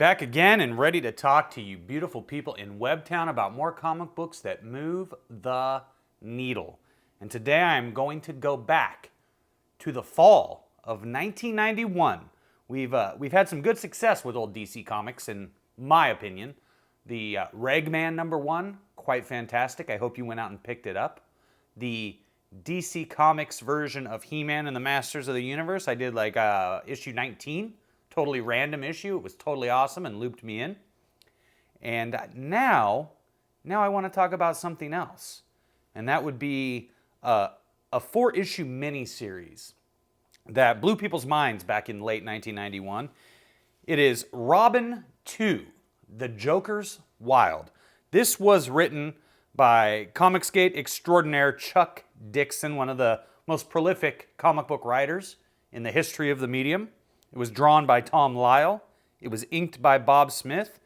Back again and ready to talk to you beautiful people in Webtown about more comic books that move the needle. And today I'm going to go back to the fall of 1991. We've had some good success with old DC Comics, in my opinion. The Ragman #1, quite fantastic. I hope you went out and picked it up. The DC Comics version of He-Man and the Masters of the Universe, I did like issue 19. Totally random issue. It was totally awesome and looped me in. And now I want to talk about something else. And that would be a 4-issue miniseries that blew people's minds back in late 1991. It is Robin 2, The Joker's Wild. This was written by Comicsgate extraordinaire Chuck Dixon, one of the most prolific comic book writers in the history of the medium. It was drawn by Tom Lyle. It was inked by Bob Smith.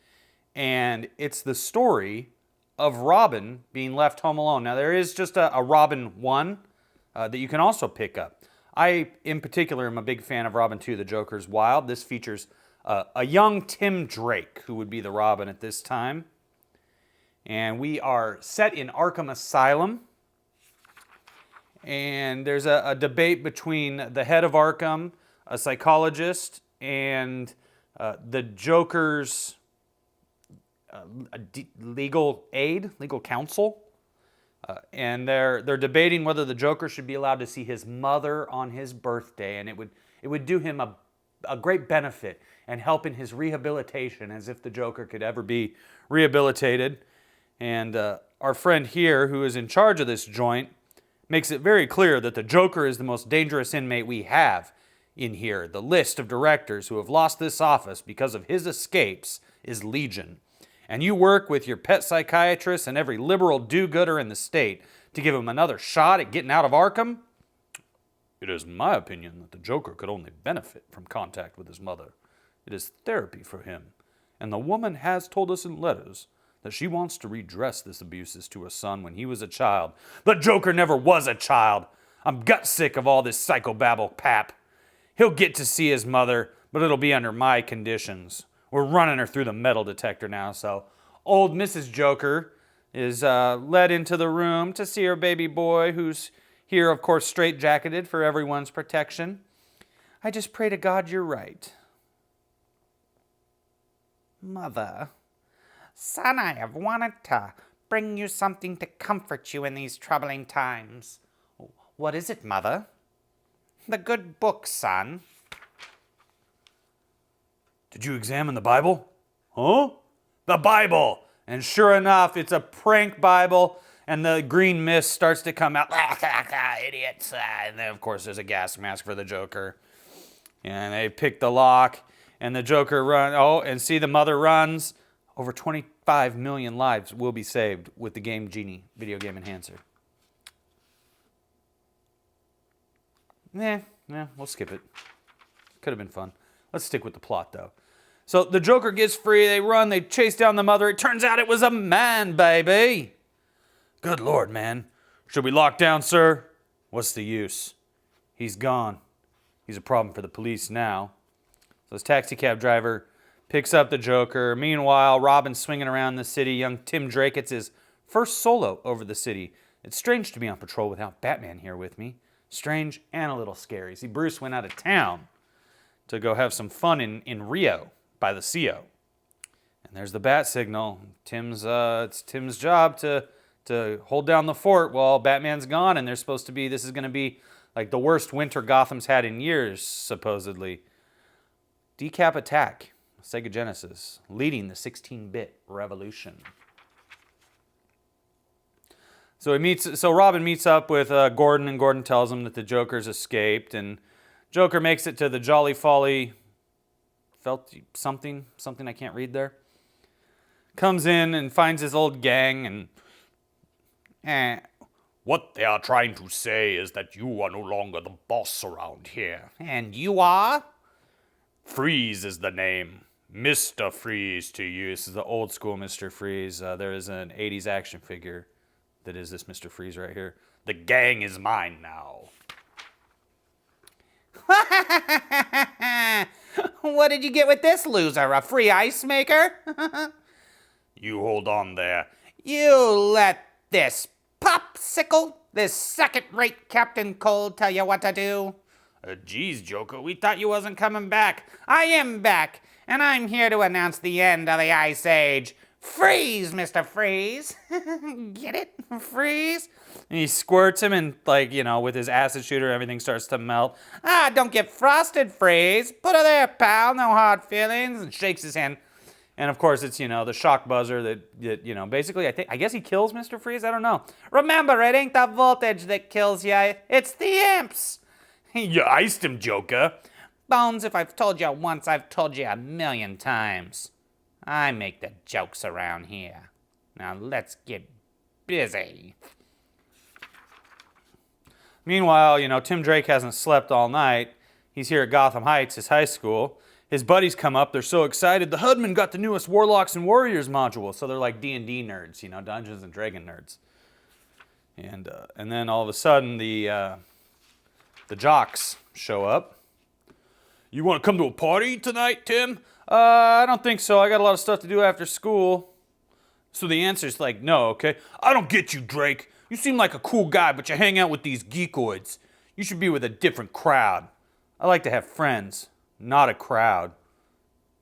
And it's the story of Robin being left home alone. Now, there is just a Robin 1 that you can also pick up. I, in particular, am a big fan of Robin 2, The Joker's Wild. This features a young Tim Drake, who would be the Robin at this time. And we are set in Arkham Asylum. And there's a debate between the head of Arkham, a psychologist, and the Joker's legal counsel. And they're debating whether the Joker should be allowed to see his mother on his birthday, and it would do him a great benefit and help in his rehabilitation, as if the Joker could ever be rehabilitated. And our friend here, who is in charge of this joint, makes it very clear that the Joker is the most dangerous inmate we have in here. The list of directors who have lost this office because of his escapes is legion. And you work with your pet psychiatrist and every liberal do-gooder in the state to give him another shot at getting out of Arkham? It is my opinion that the Joker could only benefit from contact with his mother. It is therapy for him. And the woman has told us in letters that she wants to redress this abuses to her son when he was a child. The Joker never was a child. I'm gut sick of all this psychobabble pap. He'll get to see his mother, but it'll be under my conditions. We're running her through the metal detector now, so old Mrs. Joker is led into the room to see her baby boy, who's here, of course, straitjacketed for everyone's protection. I just pray to God you're right. Mother. Son, I have wanted to bring you something to comfort you in these troubling times. What is it, Mother? The good book, son. Did you examine the Bible? Huh? The Bible! And sure enough, it's a prank Bible, and the green mist starts to come out. Idiots! And then, of course, there's a gas mask for the Joker. And they pick the lock, and the Joker runs. Oh, and see, the mother runs. Over 25 million lives will be saved with the Game Genie video game enhancer. We'll skip it. Could have been fun. Let's stick with the plot, though. So the Joker gets free, they run, they chase down the mother. It turns out it was a man, baby. Good Lord, man. Should we lock down, sir? What's the use? He's gone. He's a problem for the police now. So this taxi cab driver picks up the Joker. Meanwhile, Robin's swinging around the city. Young Tim Drake gets his first solo over the city. It's strange to be on patrol without Batman here with me. Strange and a little scary. See, Bruce went out of town to go have some fun in Rio by the CO. And there's the bat signal. It's Tim's job to hold down the fort while Batman's gone, and this is going to be like the worst winter Gotham's had in years, supposedly. Decap Attack, Sega Genesis, leading the 16-bit revolution. So Robin meets up with Gordon, and Gordon tells him that the Joker's escaped, and Joker makes it to the Jolly Folly, something I can't read there. Comes in and finds his old gang, and what they are trying to say is that you are no longer the boss around here. And you are? Freeze is the name. Mr. Freeze to you. This is the old school Mr. Freeze. There is an 80s action figure that is this Mr. Freeze right here. The gang is mine now. What did you get with this loser? A free ice maker? You hold on there. You let this popsicle, this second-rate Captain Cold, tell you what to do? Geez, Joker, we thought you wasn't coming back. I am back, and I'm here to announce the end of the Ice Age. Freeze, Mr. Freeze. Get it? Freeze? And he squirts him and, with his acid shooter, everything starts to melt. Don't get frosted, Freeze. Put her there, pal. No hard feelings. And shakes his hand. And, of course, it's, the shock buzzer that basically, I guess he kills Mr. Freeze. I don't know. Remember, it ain't the voltage that kills you. It's the imps. You iced him, Joker. Bones, if I've told you once, I've told you 1,000,000 times. I make the jokes around here. Now let's get busy. Meanwhile, Tim Drake hasn't slept all night. He's here at Gotham Heights, his high school. His buddies come up. They're so excited. The Hoodman got the newest Warlocks and Warriors module. So they're like D&D nerds, Dungeons and Dragons nerds. And then all of a sudden the jocks show up. You want to come to a party tonight, Tim? I don't think so. I got a lot of stuff to do after school. So the answer's no, okay? I don't get you, Drake. You seem like a cool guy, but you hang out with these geekoids. You should be with a different crowd. I like to have friends, not a crowd.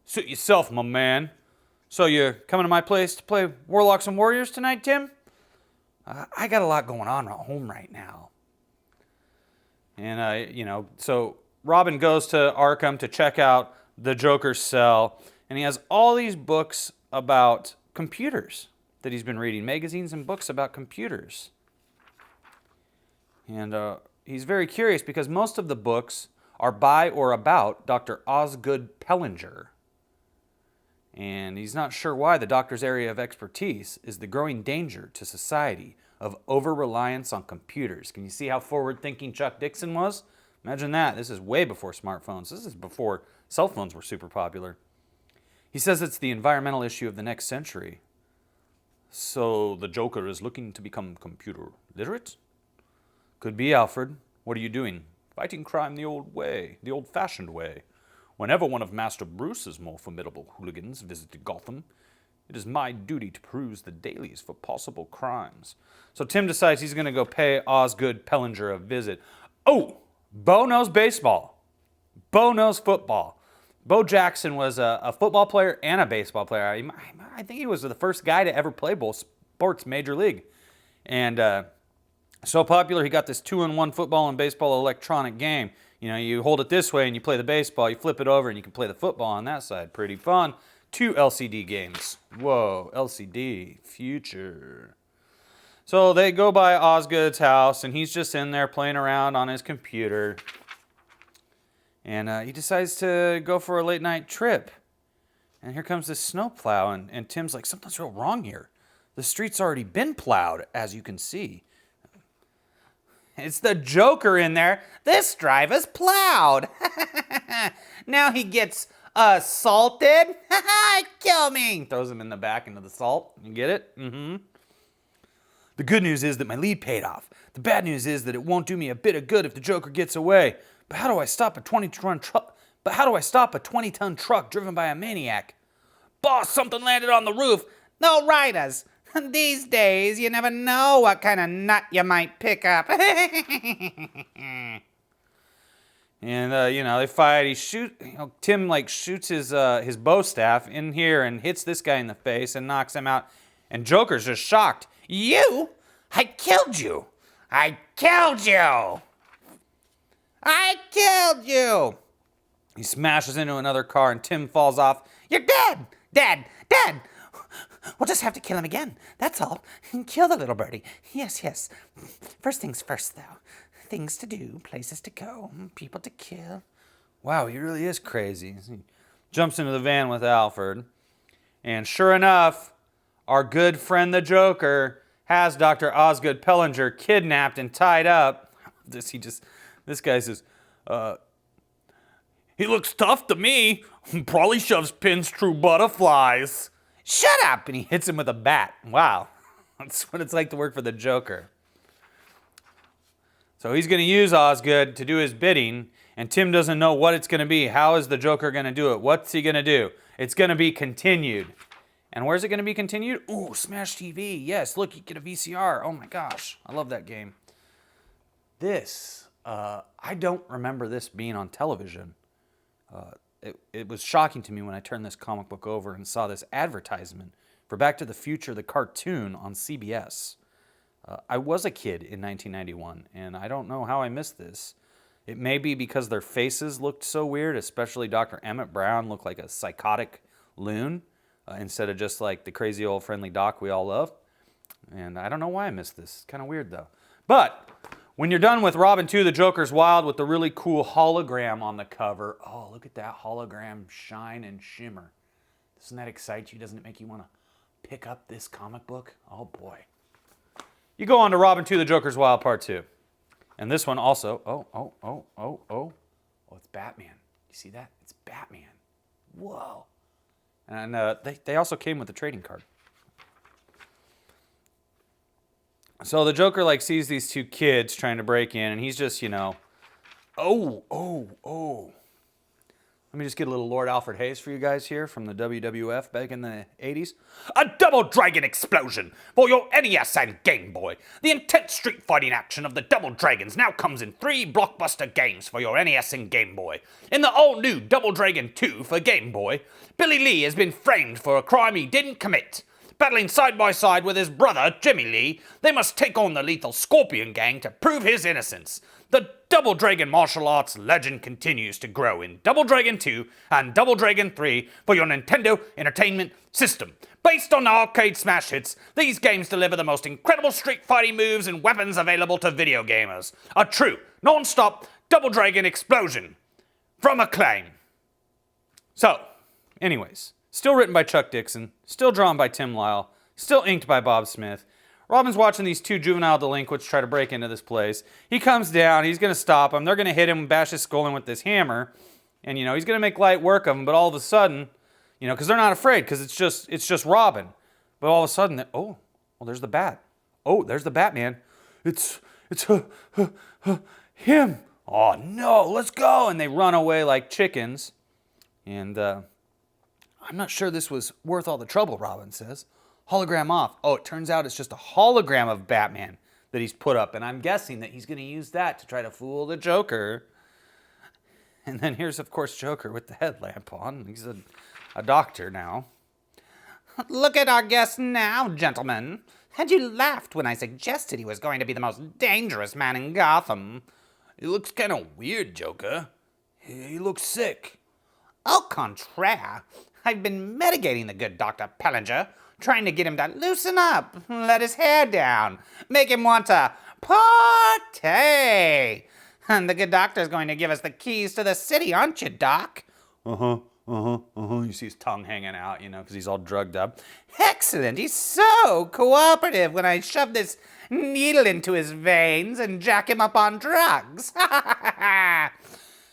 Suit yourself, my man. So you're coming to my place to play Warlocks and Warriors tonight, Tim? I got a lot going on at home right now. And, so Robin goes to Arkham to check out the Joker's cell, and he has all these books about computers that he's been reading, magazines and books about computers. And he's very curious because most of the books are by or about Dr. Osgood Pellinger. And he's not sure why the doctor's area of expertise is the growing danger to society of over-reliance on computers. Can you see how forward-thinking Chuck Dixon was? Imagine that. This is way before smartphones. This is before cell phones were super popular. He says it's the environmental issue of the next century. So the Joker is looking to become computer literate? Could be, Alfred. What are you doing? Fighting crime the old way, the old-fashioned way. Whenever one of Master Bruce's more formidable hooligans visited Gotham, it is my duty to peruse the dailies for possible crimes. So Tim decides he's going to go pay Osgood Pellinger a visit. Oh, Bo knows baseball. Bo knows football. Bo Jackson was a football player and a baseball player. I think he was the first guy to ever play both sports major league. And so popular, he got this 2-in-1 football and baseball electronic game. You hold it this way and you play the baseball, you flip it over and you can play the football on that side. Pretty fun. 2 LCD games. Whoa, LCD, future. So they go by Osgood's house and he's just in there playing around on his computer. And he decides to go for a late night trip. And here comes this snowplow, and Tim's like, something's real wrong here. The street's already been plowed, as you can see. It's the Joker in there. This drive is plowed. Now he gets assaulted. Kill me. Throws him in the back into the salt. You get it? Mm-hmm. The good news is that my lead paid off. The bad news is that it won't do me a bit of good if the Joker gets away. But how do I stop a 20-ton truck? But how do I stop a 20-ton truck driven by a maniac? Boss, something landed on the roof. No riders. These days, you never know what kind of nut you might pick up. And they fight. Tim shoots his bow staff in here and hits this guy in the face and knocks him out. And Joker's just shocked. You? I killed you. I killed you. I killed you! He smashes into another car and Tim falls off. You're dead! Dead! Dead! We'll just have to kill him again. That's all. Kill the little birdie. Yes. First things first, though. Things to do, places to go, people to kill. Wow, he really is crazy. He jumps into the van with Alfred. And sure enough, our good friend the Joker has Dr. Osgood Pellinger kidnapped and tied up. This guy says, he looks tough to me. Probably shoves pins through butterflies. Shut up! And he hits him with a bat. Wow. That's what it's like to work for the Joker. So he's going to use Osgood to do his bidding. And Tim doesn't know what it's going to be. How is the Joker going to do it? What's he going to do? It's going to be continued. And where's it going to be continued? Ooh, Smash TV. Yes, look, you get a VCR. Oh my gosh, I love that game. This, I don't remember this being on television. It was shocking to me when I turned this comic book over and saw this advertisement for Back to the Future, the cartoon on CBS. I was a kid in 1991, and I don't know how I missed this. It may be because their faces looked so weird, especially Dr. Emmett Brown looked like a psychotic loon instead of just like the crazy old friendly doc we all love. And I don't know why I missed this. It's kind of weird, though. But when you're done with Robin 2, The Joker's Wild, with the really cool hologram on the cover, oh, look at that hologram shine and shimmer. Doesn't that excite you? Doesn't it make you want to pick up this comic book? Oh, boy. You go on to Robin 2, The Joker's Wild, Part 2. And this one also, oh, it's Batman. You see that? It's Batman. Whoa. And they also came with a trading card. So the Joker sees these two kids trying to break in, and he's just, oh. Let me just get a little Lord Alfred Hayes for you guys here from the WWF back in the 80s. A Double Dragon explosion for your NES and Game Boy. The intense street fighting action of the Double Dragons now comes in 3 blockbuster games for your NES and Game Boy. In the all-new Double Dragon 2 for Game Boy, Billy Lee has been framed for a crime he didn't commit. Battling side by side with his brother, Jimmy Lee, they must take on the lethal Scorpion Gang to prove his innocence. The Double Dragon martial arts legend continues to grow in Double Dragon 2 and Double Dragon 3 for your Nintendo Entertainment System. Based on the arcade smash hits, these games deliver the most incredible street fighting moves and weapons available to video gamers. A true, non-stop Double Dragon explosion from Acclaim. So, anyways, still written by Chuck Dixon, still drawn by Tim Lyle, still inked by Bob Smith. Robin's watching these 2 juvenile delinquents try to break into this place. He comes down, he's going to stop them, they're going to hit him and bash his skull in with this hammer. And, he's going to make light work of them, but all of a sudden, because they're not afraid, because it's just Robin. But all of a sudden, there's the bat. Oh, there's the Batman. It's him. Oh, no, let's go. And they run away like chickens. And, I'm not sure this was worth all the trouble, Robin says. Hologram off. Oh, it turns out it's just a hologram of Batman that he's put up, and I'm guessing that he's going to use that to try to fool the Joker. And then here's, of course, Joker with the headlamp on. He's a doctor now. Look at our guest now, gentlemen. Had you laughed when I suggested he was going to be the most dangerous man in Gotham? He looks kind of weird, Joker. He looks sick. Au contraire. I've been medicating the good Dr. Pellinger, trying to get him to loosen up, let his hair down, make him want to party. And the good doctor's going to give us the keys to the city, aren't you, Doc? You see his tongue hanging out, because he's all drugged up. Excellent. He's so cooperative when I shove this needle into his veins and jack him up on drugs.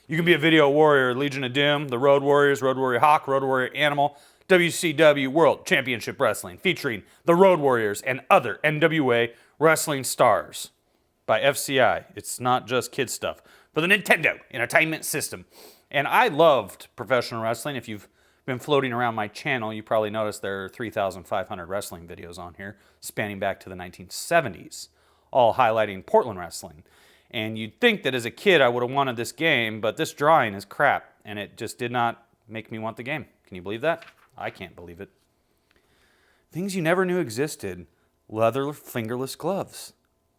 You can be a video warrior, Legion of Doom, the Road Warriors, Road Warrior Hawk, Road Warrior Animal, WCW World Championship Wrestling, featuring the Road Warriors and other NWA wrestling stars by FCI. It's not just kid stuff. For the Nintendo Entertainment System. And I loved professional wrestling. If you've been floating around my channel, you probably noticed there are 3,500 wrestling videos on here, spanning back to the 1970s, all highlighting Portland wrestling. And you'd think that as a kid I would have wanted this game, but this drawing is crap, and it just did not make me want the game. Can you believe that? I can't believe it. Things you never knew existed. Leather fingerless gloves.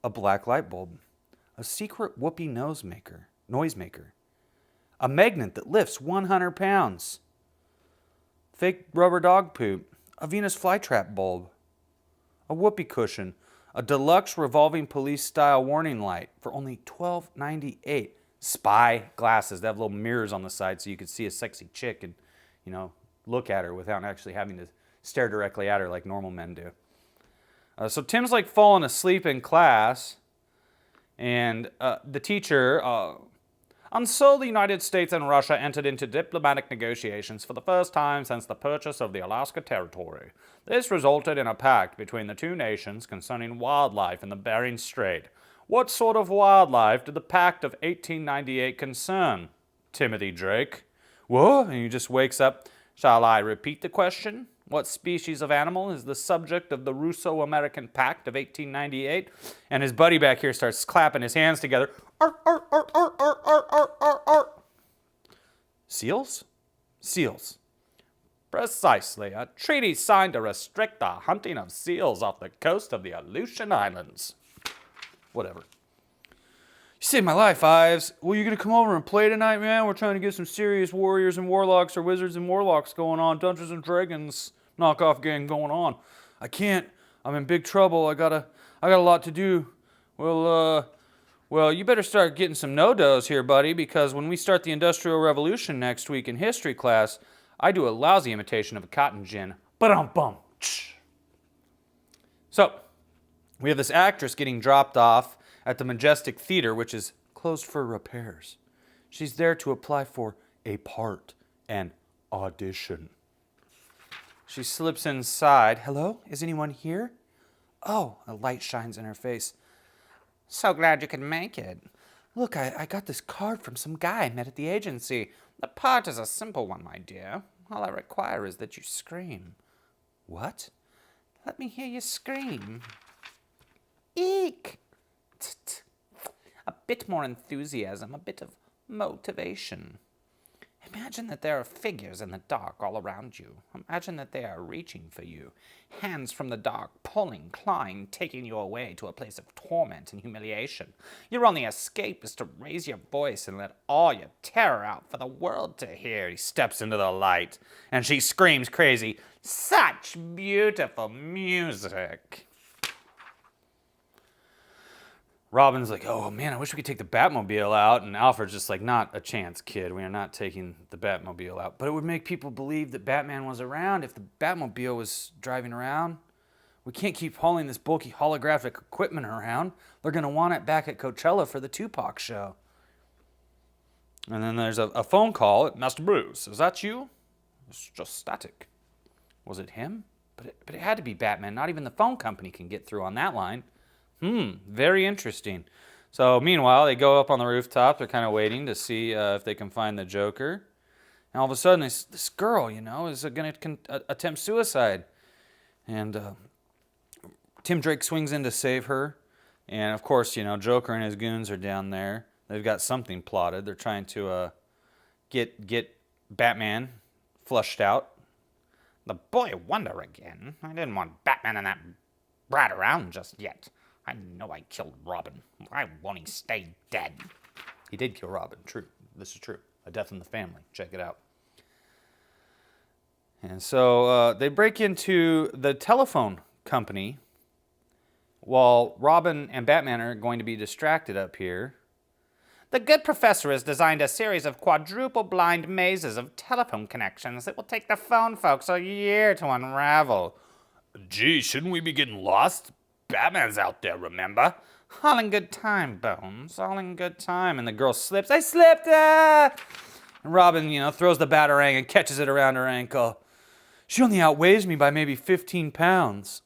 A black light bulb. A secret whoopee noisemaker. A magnet that lifts 100 pounds. Fake rubber dog poop. A Venus flytrap bulb. A whoopee cushion. A deluxe revolving police-style warning light for only $12.98. Spy glasses. They have little mirrors on the side so you could see a sexy chick and, look at her without actually having to stare directly at her like normal men do. So Tim's falling asleep in class, and the teacher... And so the United States and Russia entered into diplomatic negotiations for the first time since the purchase of the Alaska Territory. This resulted in a pact between the two nations concerning wildlife in the Bering Strait. What sort of wildlife did the Pact of 1898 concern? Timothy Drake. What? And he just wakes up. Shall I repeat the question? What species of animal is the subject of the Russo-American Pact of 1898? And his buddy back here starts clapping his hands together. Arr, arr, arr, arr, arr, arr, arr, arr, arr. Seals? Seals. Precisely. A treaty signed to restrict the hunting of seals off the coast of the Aleutian Islands. Whatever. You saved my life, Ives. Well, you gonna come over and play tonight, man? We're trying to get some serious warriors and warlocks or wizards and warlocks going on. Dungeons and Dragons knockoff game going on. I can't. I'm in big trouble. I got a lot to do. Well, you better start getting some no-dos here, buddy, because when we start the Industrial Revolution next week in history class, I do a lousy imitation of a cotton gin. Ba-dum-bum. So, we have this actress getting dropped off at the Majestic Theater, which is closed for repairs. She's there to apply for a part, an audition. She slips inside. Hello? Is anyone here? Oh, a light shines in her face. So glad you could make it. Look, I got this card from some guy I met at the agency. The part is a simple one, my dear. All I require is that you scream. What? Let me hear you scream. Eek! Tsk. A bit more enthusiasm, a bit of motivation. Imagine that there are figures in the dark all around you. Imagine that they are reaching for you. Hands from the dark, pulling, clawing, taking you away to a place of torment and humiliation. Your only escape is to raise your voice and let all your terror out for the world to hear. He steps into the light, and she screams crazy, "Such beautiful music!" Robin's like, oh man, I wish we could take the Batmobile out. And Alfred's just like, not a chance, kid. We are not taking the Batmobile out. But it would make people believe that Batman was around if the Batmobile was driving around. We can't keep hauling this bulky holographic equipment around. They're going to want it back at Coachella for the Tupac show. And then there's a phone call. Master Bruce, is that you? It's just static. Was it him? But it had to be Batman. Not even the phone company can get through on that line. Very interesting. So meanwhile, they go up on the rooftop. They're kind of waiting to see if they can find the Joker. And all of a sudden, this girl, is going to attempt suicide. And Tim Drake swings in to save her. And of course, Joker and his goons are down there. They've got something plotted. They're trying to get Batman flushed out. The boy wonder again. I didn't want Batman and that brat around just yet. I know I killed Robin. Why won't he stay dead? He did kill Robin. True. This is true. A death in the family. Check it out. And so they break into the telephone company while Robin and Batman are going to be distracted up here. The good professor has designed a series of quadruple blind mazes of telephone connections that will take the phone folks a year to unravel. Gee, shouldn't we be getting lost? Batman's out there, remember? All in good time, Bones. All in good time. And the girl slips. I slipped! And Robin, throws the batarang and catches it around her ankle. She only outweighs me by maybe 15 pounds.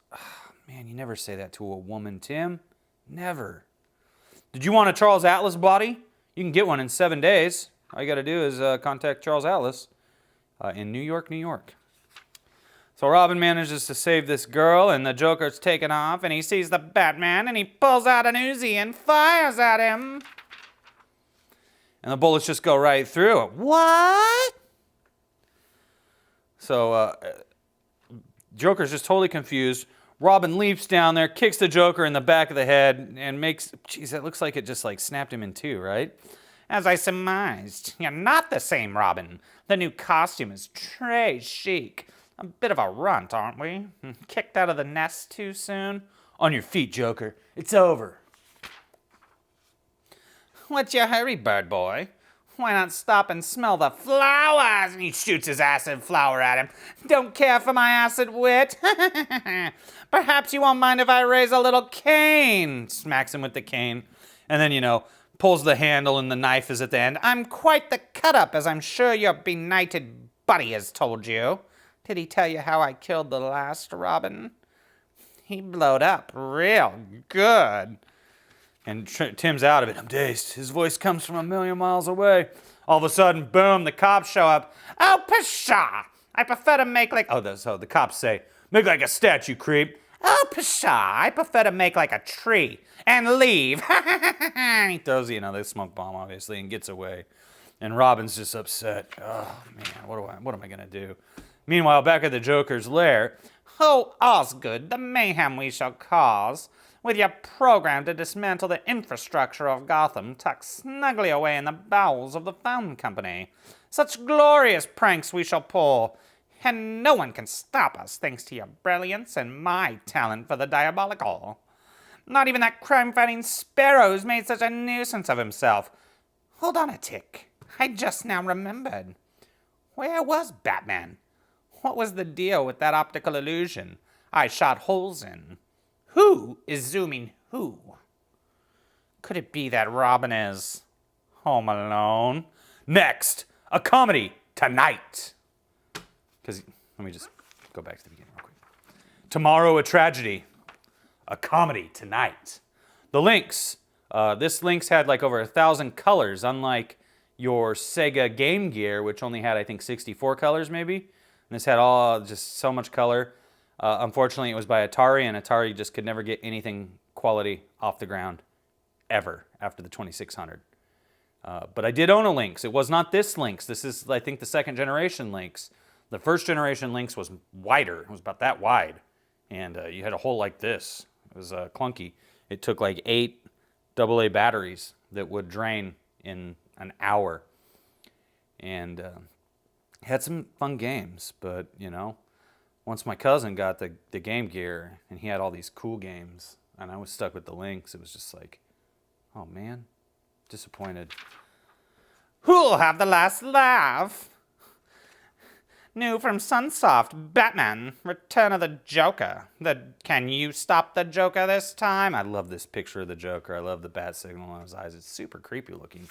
Man, you never say that to a woman, Tim. Never. Did you want a Charles Atlas body? You can get one in 7 days. All you got to do is contact Charles Atlas in New York, New York. So Robin manages to save this girl, and the Joker's taken off, and he sees the Batman, and he pulls out an Uzi and fires at him. And the bullets just go right through it. What? So Joker's just totally confused. Robin leaps down there, kicks the Joker in the back of the head, and makes... Geez, that looks like it just snapped him in two, right? As I surmised, you're not the same Robin. The new costume is très chic. A bit of a runt, aren't we? Kicked out of the nest too soon? On your feet, Joker. It's over. What's your hurry, bird boy? Why not stop and smell the flowers? And he shoots his acid flower at him. Don't care for my acid wit? Perhaps you won't mind if I raise a little cane. Smacks him with the cane. And then, pulls the handle and the knife is at the end. I'm quite the cut-up, as I'm sure your benighted buddy has told you. Did he tell you how I killed the last Robin? He blowed up real good. And Tim's out of it. I'm dazed. His voice comes from a million miles away. All of a sudden, boom, the cops show up. Oh, pshaw! I prefer to make like... Oh, so the cops say, make like a statue, creep. Oh, pshaw! I prefer to make like a tree and leave. He throws, the smoke bomb, obviously, and gets away. And Robin's just upset. Oh, man, what am I going to do? Meanwhile, back at the Joker's lair, oh, Osgood, the mayhem we shall cause, with your program to dismantle the infrastructure of Gotham tucked snugly away in the bowels of the phone company. Such glorious pranks we shall pull, and no one can stop us thanks to your brilliance and my talent for the diabolical. Not even that crime-fighting Sparrow who's made such a nuisance of himself. Hold on a tick. I just now remembered. Where was Batman? What was the deal with that optical illusion I shot holes in? Who is zooming who? Could it be that Robin is home alone? Next, a comedy tonight. Because, let me just go back to the beginning real quick. Tomorrow, a tragedy. A comedy tonight. The links. This links had like over 1,000 colors, unlike your Sega Game Gear, which only had, I think, 64 colors maybe. And this had just so much color. Unfortunately, it was by Atari, and Atari just could never get anything quality off the ground ever after the 2600. But I did own a Lynx. It was not this Lynx. This is, I think, the second generation Lynx. The first generation Lynx was wider. It was about that wide. And you had a hole like this. It was clunky. It took like 8 AA batteries that would drain in an hour. And had some fun games, but, once my cousin got the Game Gear, and he had all these cool games, and I was stuck with the Lynx, it was just like, oh man, disappointed. Who'll have the last laugh? New from Sunsoft, Batman, Return of the Joker. Can you stop the Joker this time? I love this picture of the Joker. I love the bat signal on his eyes. It's super creepy looking.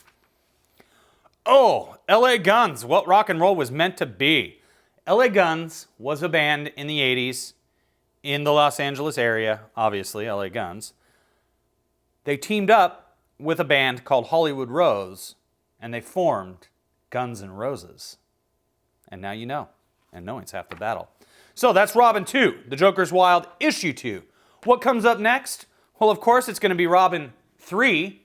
Oh, LA Guns, what rock and roll was meant to be. LA Guns was a band in the 80s in the Los Angeles area, obviously, LA Guns. They teamed up with a band called Hollywood Rose, and they formed Guns N' Roses. And now you know, and knowing's half the battle. So that's Robin 2, The Joker's Wild, Issue 2. What comes up next? Well, of course, it's going to be Robin 3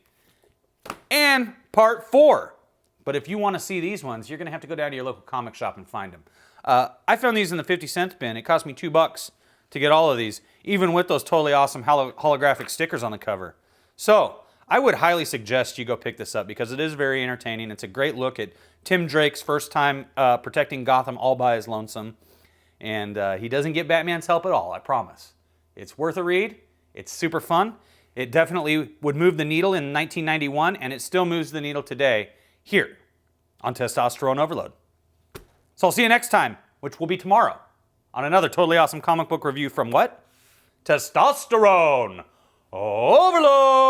and Part 4. But if you want to see these ones, you're going to have to go down to your local comic shop and find them. I found these in the 50-cent bin. It cost me $2 to get all of these, even with those totally awesome holographic stickers on the cover. So I would highly suggest you go pick this up because it is very entertaining. It's a great look at Tim Drake's first time protecting Gotham all by his lonesome. And he doesn't get Batman's help at all, I promise. It's worth a read. It's super fun. It definitely would move the needle in 1991, and it still moves the needle today here on Testosterone Overload. So I'll see you next time, which will be tomorrow, on another totally awesome comic book review from what? Testosterone Overload!